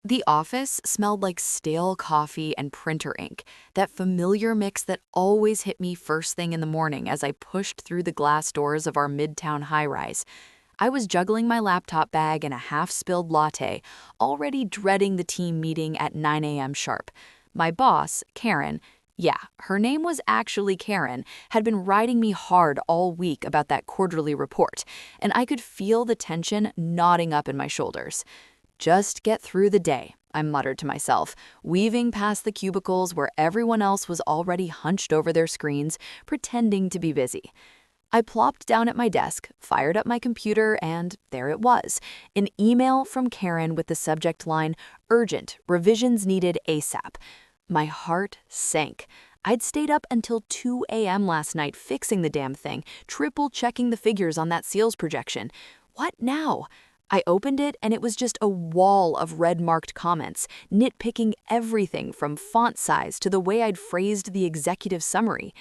The office smelled like stale coffee and printer ink, that familiar mix that always hit me first thing in the morning as I pushed through the glass doors of our midtown high-rise. I was juggling my laptop bag and a half-spilled latte, already dreading the team meeting at 9 a.m. sharp. My boss, Karen, yeah, her name was actually Karen, had been riding me hard all week about that quarterly report, and I could feel the tension knotting up in my shoulders. Just get through the day, I muttered to myself, weaving past the cubicles where everyone else was already hunched over their screens, pretending to be busy. I plopped down at my desk, fired up my computer, and there it was, an email from Karen with the subject line, "Urgent, revisions needed ASAP." My heart sank. I'd stayed up until 2 a.m. last night fixing the damn thing, triple checking the figures on that sales projection. What now? I opened it and it was just a wall of red-marked comments, nitpicking everything from font size to the way I'd phrased the executive summary.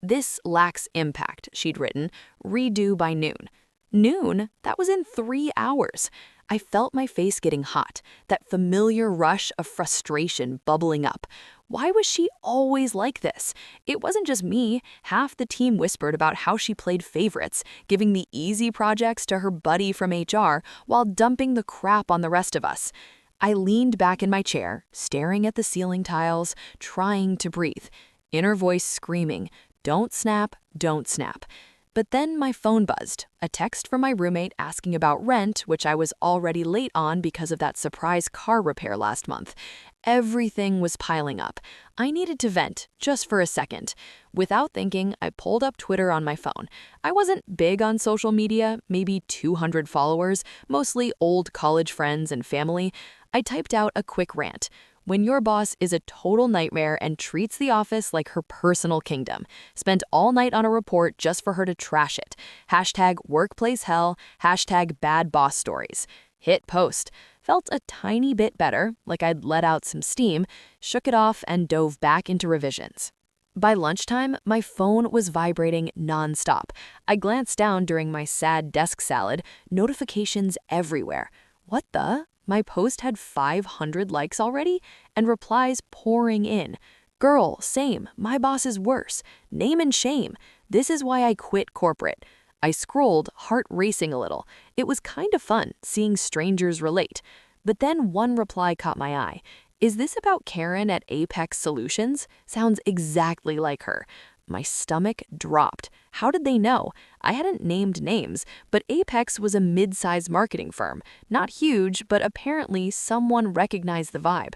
"This lacks impact," she'd written, "redo by noon." Noon? That was in 3 hours. I felt my face getting hot, that familiar rush of frustration bubbling up. Why was she always like this? It wasn't just me. Half the team whispered about how she played favorites, giving the easy projects to her buddy from HR while dumping the crap on the rest of us. I leaned back in my chair, staring at the ceiling tiles, trying to breathe. Inner voice screaming, "Don't snap, don't snap." But then my phone buzzed, a text from my roommate asking about rent, which I was already late on because of that surprise car repair last month. Everything was piling up. I needed to vent, just for a second. Without thinking, I pulled up Twitter on my phone. I wasn't big on social media, maybe 200 followers, mostly old college friends and family. I typed out a quick rant. When your boss is a total nightmare and treats the office like her personal kingdom. Spent all night on a report just for her to trash it. Hashtag workplace hell, hashtag bad boss stories. Hit post. Felt a tiny bit better, like I'd let out some steam, shook it off and dove back into revisions. By lunchtime, my phone was vibrating nonstop. I glanced down during my sad desk salad, notifications everywhere. What the? My post had 500 likes already, and replies pouring in. "Girl, same, my boss is worse. Name and shame. This is why I quit corporate." I scrolled, heart racing a little. It was kind of fun, seeing strangers relate. But then one reply caught my eye. "Is this about Karen at Apex Solutions?" Sounds exactly like her. My stomach dropped. How did they know? I hadn't named names, but Apex was a mid-sized marketing firm. Not huge, but apparently someone recognized the vibe.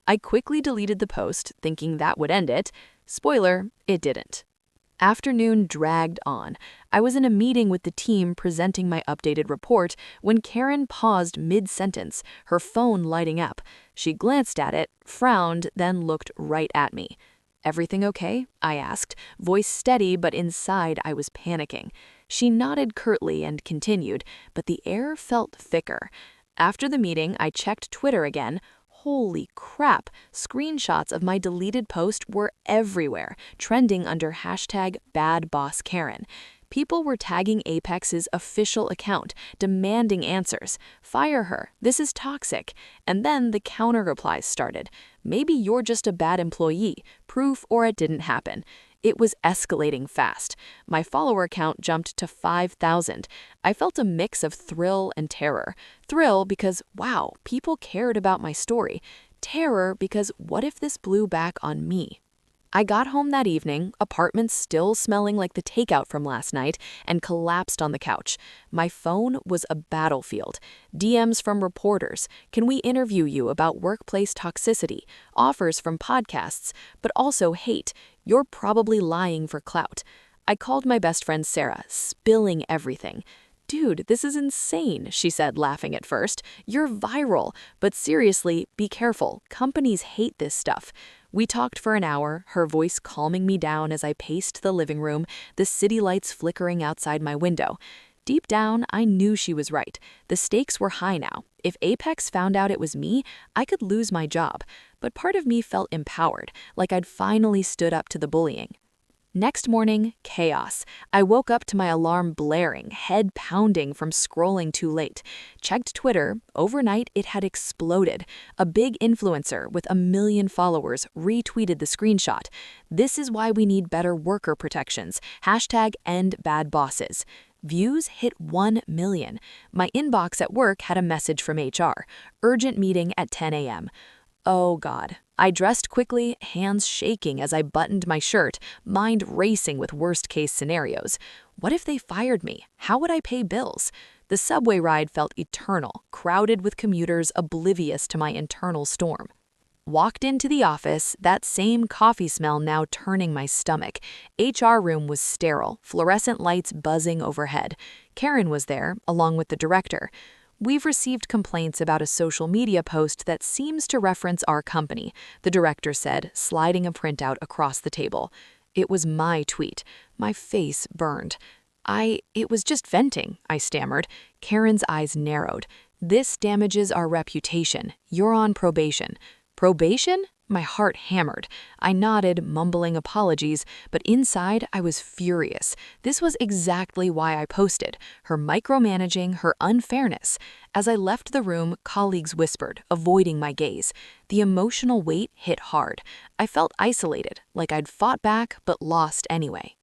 I quickly deleted the post, thinking that would end it. Spoiler, it didn't. Afternoon dragged on. I was in a meeting with the team presenting my updated report when Karen paused mid-sentence, her phone lighting up. She glanced at it, frowned, then looked right at me. "Everything okay?" I asked, voice steady, but inside I was panicking. She nodded curtly and continued, but the air felt thicker. After the meeting, I checked Twitter again. Holy crap, screenshots of my deleted post were everywhere, trending under hashtag #BadBossKaren. People were tagging Apex's official account, demanding answers. "Fire her, this is toxic." And then the counter replies started. "Maybe you're just a bad employee, proof or it didn't happen." It was escalating fast. My follower count jumped to 5,000. I felt a mix of thrill and terror. Thrill because, wow, people cared about my story. Terror because what if this blew back on me? I got home that evening, apartment still smelling like the takeout from last night, and collapsed on the couch. My phone was a battlefield. DMs from reporters. "Can we interview you about workplace toxicity?" Offers from podcasts, but also hate. "You're probably lying for clout." I called my best friend Sarah, spilling everything. "Dude, this is insane," she said, laughing at first. "You're viral. But seriously, be careful. Companies hate this stuff." We talked for an hour, her voice calming me down as I paced the living room, the city lights flickering outside my window. Deep down, I knew she was right. The stakes were high now. If Apex found out it was me, I could lose my job. But part of me felt empowered, like I'd finally stood up to the bullying. Next morning, chaos. I woke up to my alarm blaring, head pounding from scrolling too late. Checked Twitter. Overnight, it had exploded. A big influencer with 1 million followers retweeted the screenshot. This is why we need better worker protections. Hashtag end bad bosses. Views hit 1 million. My inbox at work had a message from HR. Urgent meeting at 10 a.m. Oh God. I dressed quickly, hands shaking as I buttoned my shirt, mind racing with worst-case scenarios. What if they fired me? How would I pay bills? The subway ride felt eternal, crowded with commuters oblivious to my internal storm. Walked into the office, that same coffee smell now turning my stomach. HR room was sterile, fluorescent lights buzzing overhead. Karen was there, along with the director. We've received complaints about a social media post that seems to reference our company, the director said, sliding a printout across the table. It was my tweet. My face burned. It was just venting, I stammered. Karen's eyes narrowed. This damages our reputation. You're on probation. Probation? My heart hammered. I nodded, mumbling apologies, but inside I was furious. This was exactly why I posted. Her micromanaging, her unfairness. As I left the room, colleagues whispered, avoiding my gaze. The emotional weight hit hard. I felt isolated, like I'd fought back but lost anyway.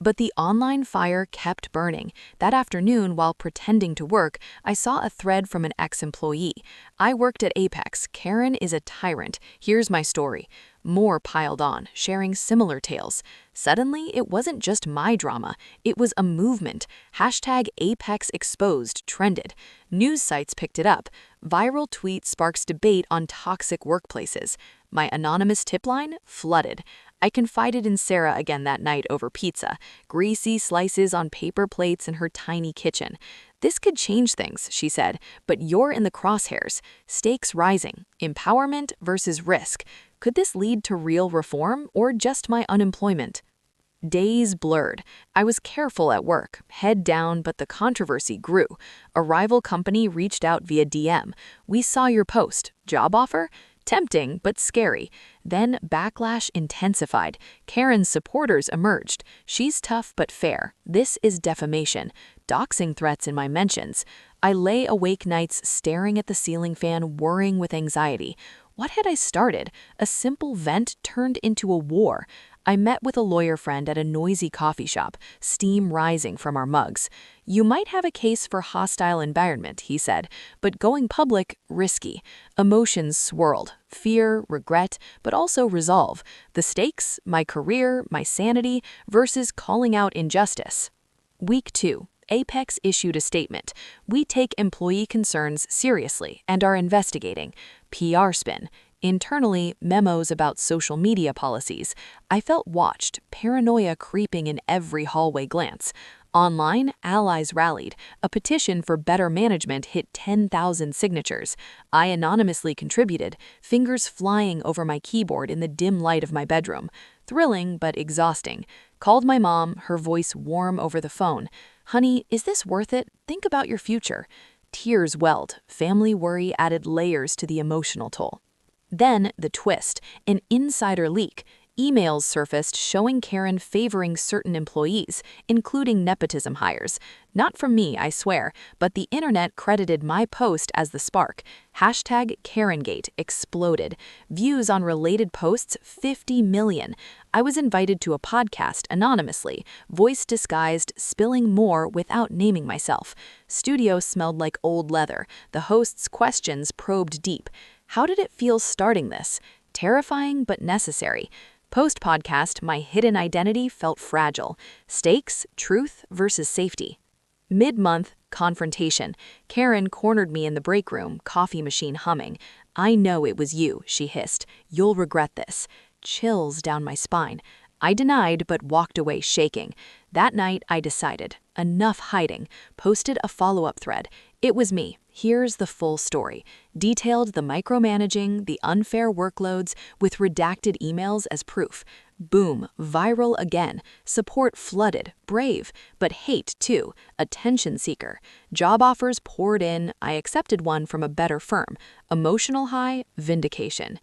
But the online fire kept burning. That afternoon, while pretending to work, I saw a thread from an ex-employee. I worked at Apex. Karen is a tyrant. Here's my story. More piled on, sharing similar tales. Suddenly, it wasn't just my drama. It was a movement. Hashtag Apex Exposed trended. News sites picked it up. Viral tweet sparks debate on toxic workplaces. My anonymous tip line flooded. I confided in Sarah again that night over pizza, greasy slices on paper plates in her tiny kitchen. This could change things, she said, but you're in the crosshairs. Stakes rising. Empowerment versus risk. Could this lead to real reform or just my unemployment? Days blurred. I was careful at work, head down, but the controversy grew. A rival company reached out via DM. We saw your post. Job offer? Tempting, but scary. Then backlash intensified. Karen's supporters emerged. She's tough but fair. This is defamation. Doxing threats in my mentions. I lay awake nights staring at the ceiling fan, whirring with anxiety. What had I started? A simple vent turned into a war. I met with a lawyer friend at a noisy coffee shop, steam rising from our mugs. You might have a case for hostile environment, he said, but going public, risky. Emotions swirled, fear, regret, but also resolve. The stakes, my career, my sanity, versus calling out injustice. Week 2. Apex issued a statement. We take employee concerns seriously and are investigating. PR spin. Internally, memos about social media policies. I felt watched, paranoia creeping in every hallway glance. Online, allies rallied. A petition for better management hit 10,000 signatures. I anonymously contributed, fingers flying over my keyboard in the dim light of my bedroom. Thrilling, but exhausting. Called my mom, her voice warm over the phone. Honey, is this worth it? Think about your future. Tears welled. Family worry added layers to the emotional toll. Then, the twist, an insider leak. Emails surfaced showing Karen favoring certain employees, including nepotism hires. Not from me, I swear, but the internet credited my post as the spark. Hashtag Karengate exploded. Views on related posts, 50 million. I was invited to a podcast anonymously, voice disguised, spilling more without naming myself. Studio smelled like old leather. The host's questions probed deep. How did it feel starting this? Terrifying but necessary. Post-podcast, my hidden identity felt fragile. Stakes, truth versus safety. Mid-month, confrontation. Karen cornered me in the break room, coffee machine humming. I know it was you, she hissed. You'll regret this. Chills down my spine. I denied but walked away shaking. That night, I decided. Enough hiding. Posted a follow-up thread. It was me. Here's the full story. Detailed the micromanaging, the unfair workloads, with redacted emails as proof. Boom, viral again. Support flooded, brave, but hate too. Attention seeker. Job offers poured in. I accepted one from a better firm. Emotional high, vindication.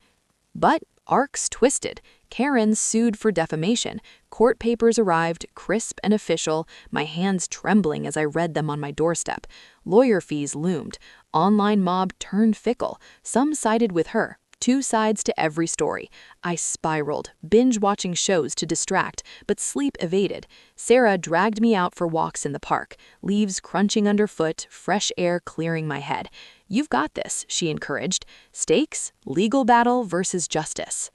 But arcs twisted. Karen sued for defamation. Court papers arrived, crisp and official, my hands trembling as I read them on my doorstep. Lawyer fees loomed. Online mob turned fickle. Some sided with her. Two sides to every story. I spiraled, binge-watching shows to distract, but sleep evaded. Sarah dragged me out for walks in the park, leaves crunching underfoot, fresh air clearing my head. "You've got this," she encouraged. Stakes? Legal battle versus justice.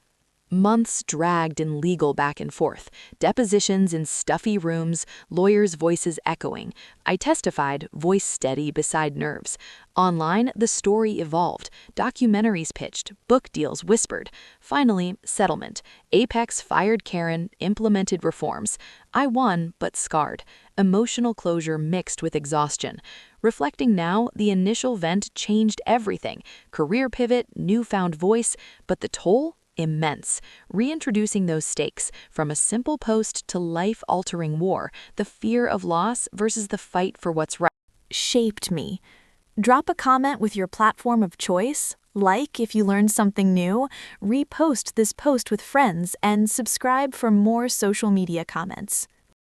Months dragged in legal back and forth, depositions in stuffy rooms, lawyers' voices echoing. I testified, voice steady beside nerves. Online, the story evolved. Documentaries pitched, book deals whispered. Finally, settlement. Apex fired Karen, implemented reforms. I won, but scarred. Emotional closure mixed with exhaustion. Reflecting now, the initial vent changed everything. Career pivot, newfound voice, but the toll? Immense. Reintroducing those stakes, from a simple post to life-altering war, the fear of loss versus the fight for what's right, Shaped me. Drop a comment with your platform of choice, like if you learned something new, repost this post with friends, and subscribe for more social media comments.